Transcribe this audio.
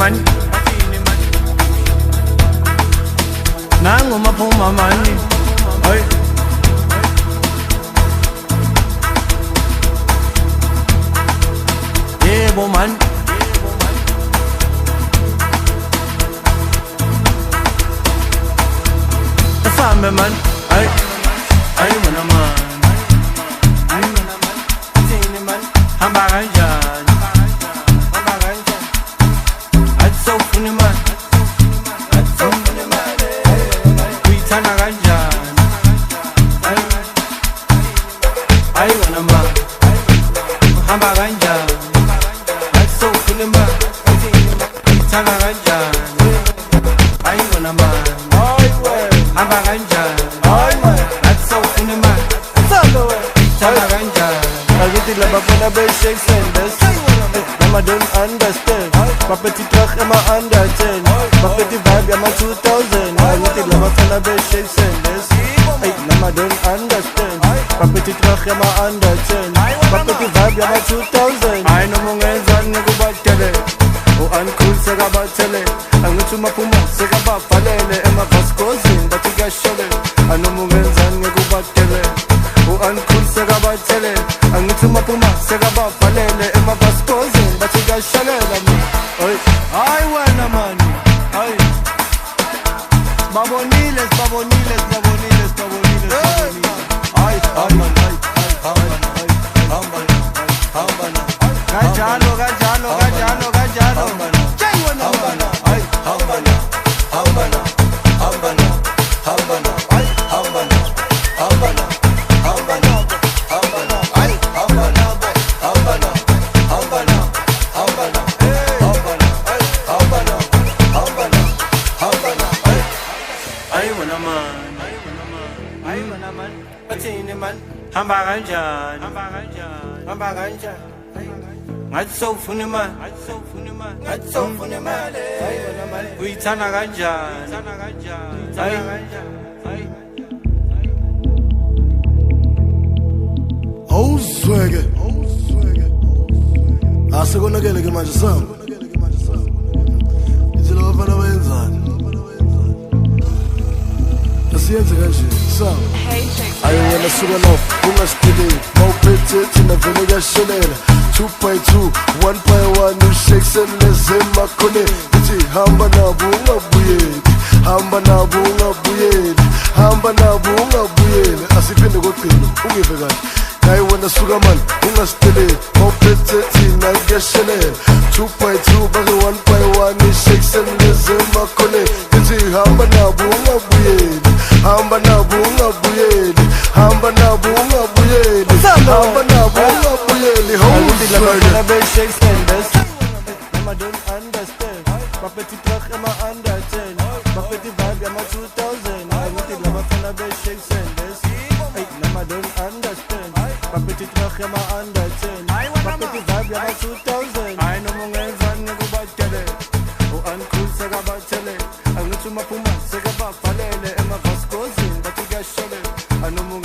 man nangu maphuma mani hey yebo man Sambe man ay ay wana man ay wana man tini man hamba ganjan atso funi man kuitana ganjan ay wana man hamba ganjan atso funi man kuitana ganjan ay wana man hamba kanjani athi sawufuna imali thanda kanjani Bakithi labafana be-shake senders Mama don't understand Baphethe itrach ema-under 10 Baphethe vibe yama-2000 Bakithi labafana be-shake senders Mama don't understand Baphethe itrach yama-under 10 Baphethe vibe yama-2000 hayi noma ungenzani ngikubatele U-uncool sekabathele Angithi umaphuma sekabavalele Ema-Vascozini bathi kuyashele Anoma ungenzani ngikubatele U-uncool sekabathele Angithi umaphuma sekabavalele Ema-Vascozini bathi kuyashelela hayi wena mani hayi babonile hayi kanjalo hamba kanjani ngathi sawufuna imali uyithanda kanjani awuzweke asekonakele ke manje sami ithi laba bafana bayenzani asiyenze kanje sami ayo wena suka lapho ungasidileli mawuphethe thina vele kuyashelela 2.2 1.1 ushake senleze emakhoneni ithi hamba nabo ungabuyeli hamba nabo ungabuyeli asiphinde kodino ungive kahle hayi wena suka mani ungasidileli mawuphethe thina kuyashelela 2.2 bake 1.1 ushake senleze emakhoneni ithi hamba nabo ungabuyeli hamba nabo ungabuyeli labafana be-shake senders Mama don't understand Baphethe itrach ema-under 10 Baphethe vibe yama-2000 Bakithi labafana be-shake senders Mama don't understand Baphethe itrach ema-under 10 Baphethe vibe yama-2000 hayi noma ungenzani ngikubatele U-uncool sekabathele Angithi umaphuma sekabavalele Ema-Vascozini bathi kuyashele Anoma